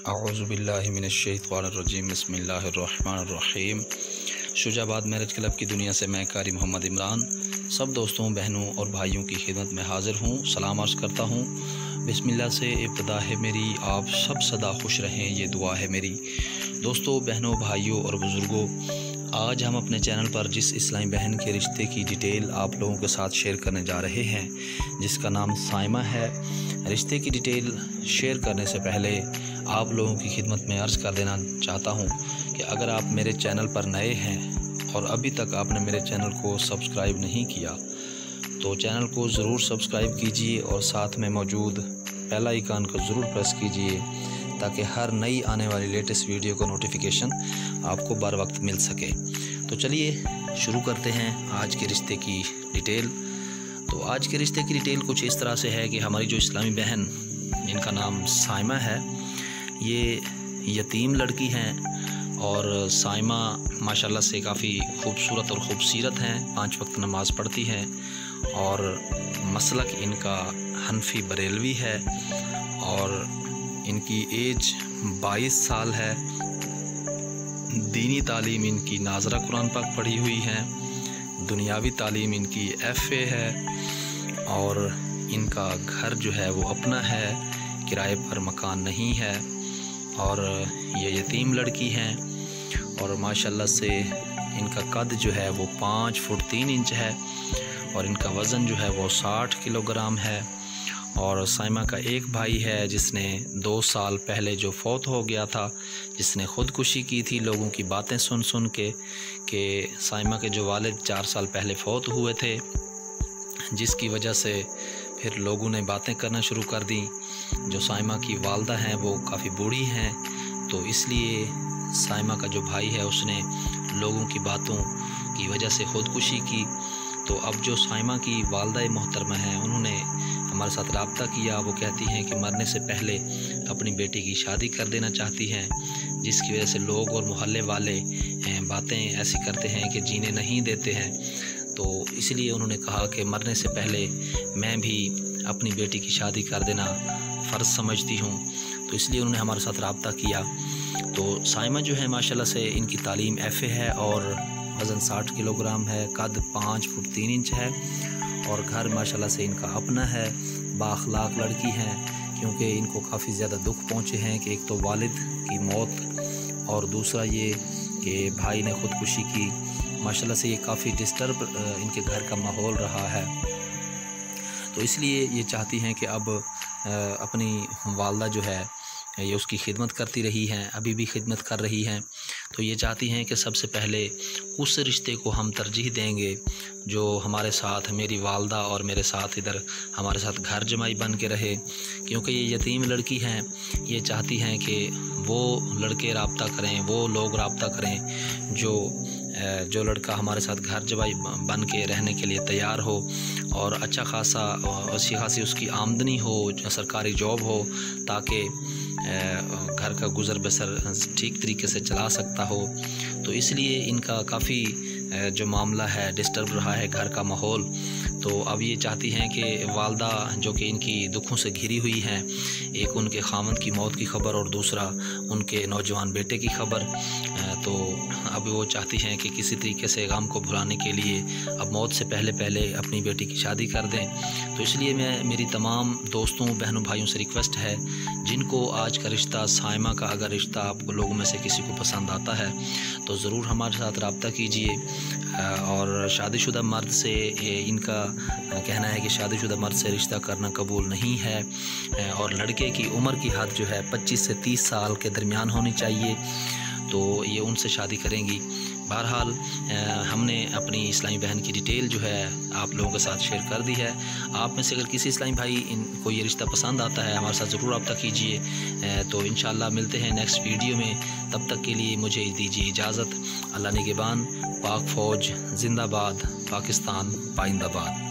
औज़ुबिल्लाहि मिनश्शैतानिर्रजीम बिस्मिल्लाहिर्रहमानिर्रहीम। Shujabad marriage club की दुनिया से मैं कारी मोहम्मद इमरान सब दोस्तों, बहनों और भाइयों की खिदमत में हाज़िर हूँ। सलाम अर्ज़ करता हूँ। बिस्मिल्लाह से इब्तिदा है मेरी, आप सब सदा खुश रहें, ये दुआ है मेरी। दोस्तों, बहनों, भाइयों और बुज़ुर्गों, आज हम अपने चैनल पर जिस इस्लामी बहन के रिश्ते की डिटेल आप लोगों के साथ शेयर करने जा रहे हैं, जिसका नाम साइमा है। रिश्ते की डिटेल शेयर करने से पहले आप लोगों की खिदमत में अर्ज़ कर देना चाहता हूं कि अगर आप मेरे चैनल पर नए हैं और अभी तक आपने मेरे चैनल को सब्सक्राइब नहीं किया तो चैनल को ज़रूर सब्सक्राइब कीजिए और साथ में मौजूद बेल आइकन को ज़रूर प्रेस कीजिए ताकि हर नई आने वाली लेटेस्ट वीडियो का नोटिफिकेशन आपको बर वक्त मिल सके। तो चलिए शुरू करते हैं आज के रिश्ते की डिटेल। तो आज के रिश्ते की डिटेल कुछ इस तरह से है कि हमारी जो इस्लामी बहन, जिनका नाम साइमा है, ये यतीम लड़की हैं और साइमा माशाल्लाह से काफ़ी खूबसूरत और खूबसीरत हैं। 5 वक्त नमाज़ पढ़ती हैं और मसलक इनका हनफी बरेलवी है और इनकी एज 22 साल है। दीनी तालीम इनकी नाज़रा कुरान पाक पढ़ी हुई है। दुनियावी तालीम इनकी FA है और इनका घर जो है वो अपना है, किराए पर मकान नहीं है। और ये यतीम लड़की हैं और माशाल्लाह से इनका कद जो है वो 5 फुट 3 इंच है और इनका वज़न जो है वो 60 किलोग्राम है। और साइमा का एक भाई है जिसने 2 साल पहले जो फौत हो गया था, जिसने ख़ुदकुशी की थी लोगों की बातें सुन सुन के कि साइमा के जो वालिद 4 साल पहले फ़ौत हुए थे, जिसकी वजह से फिर लोगों ने बातें करना शुरू कर दी। जो साइमा की वालदा हैं वो काफ़ी बूढ़ी हैं, तो इसलिए साइमा का जो भाई है उसने लोगों की बातों की वजह से ख़ुदकुशी की। तो अब जो साइमा की वालदा मोहतरमा हैं, उन्होंने हमारे साथ रब्ता किया। वो कहती हैं कि मरने से पहले अपनी बेटी की शादी कर देना चाहती हैं, जिसकी वजह से लोग और मोहल्ले वाले बातें ऐसी करते हैं कि जीने नहीं देते हैं। तो इसलिए उन्होंने कहा कि मरने से पहले मैं भी अपनी बेटी की शादी कर देना फ़र्ज़ समझती हूँ। तो इसलिए उन्होंने हमारे साथ रब्ता किया। तो साइमा जो है माशाल्लाह से इनकी तालीम FA है और वज़न 60 किलोग्राम है, कद 5 फुट 3 इंच है और घर माशाल्लाह से इनका अपना है। बाअखलाक लड़की हैं, क्योंकि इनको काफ़ी ज़्यादा दुख पहुँचे हैं कि एक तो वालिद की मौत और दूसरा ये कि भाई ने ख़ुदकुशी की। माशाल्लाह से ये काफ़ी डिस्टर्ब इनके घर का माहौल रहा है। तो इसलिए ये चाहती हैं कि अब अपनी वालदा जो है ये उसकी खिदमत करती रही हैं, अभी भी खिदमत कर रही हैं। तो ये चाहती हैं कि सबसे पहले उस रिश्ते को हम तरजीह देंगे जो हमारे साथ, मेरी वालदा और मेरे साथ इधर हमारे साथ घर जमाई बन के रहे। क्योंकि ये यतीम लड़की हैं, ये चाहती हैं कि वो लड़के रब्ता करें, वो लोग रब्ता करें जो लड़का हमारे साथ घर जमाई बन के रहने के लिए तैयार हो और अच्छी खासी उसकी आमदनी हो, सरकारी जॉब हो, ताकि घर का गुज़र बसर ठीक तरीके से चला सकता हो। तो इसलिए इनका काफ़ी जो मामला है डिस्टर्ब रहा है घर का माहौल। तो अब ये चाहती हैं कि वालदा जो कि इनकी दुखों से घिरी हुई हैं, एक उनके खामद की मौत की ख़बर और दूसरा उनके नौजवान बेटे की ख़बर, तो अब वो चाहती हैं कि किसी तरीके से गम को भुलाने के लिए अब मौत से पहले अपनी बेटी की शादी कर दें। तो इसलिए मेरी तमाम दोस्तों, बहनों, भाइयों से रिक्वेस्ट है, जिनको आज का रिश्ता साइमा का अगर रिश्ता आपको लोगों में से किसी को पसंद आता है तो ज़रूर हमारे साथ रब्ता कीजिए। और शादीशुदा मर्द से इनका कहना है कि शादीशुदा मर्द से रिश्ता करना कबूल नहीं है और लड़के की उम्र की हद जो है 25 से 30 साल के दरमियान होनी चाहिए, तो ये उनसे शादी करेंगी। बहरहाल हमने अपनी इस्लामी बहन की डिटेल जो है आप लोगों के साथ शेयर कर दी है। आप में से अगर किसी इस्लामी भाई इनको ये रिश्ता पसंद आता है, हमारे साथ ज़रूर रब्ता कीजिए। तो इंशाअल्लाह मिलते हैं नेक्स्ट वीडियो में। तब तक के लिए मुझे दीजिए इजाज़त। अल्लाह निगहबान। पाक फ़ौज जिंदाबाद, पाकिस्तान पाइंदाबाद।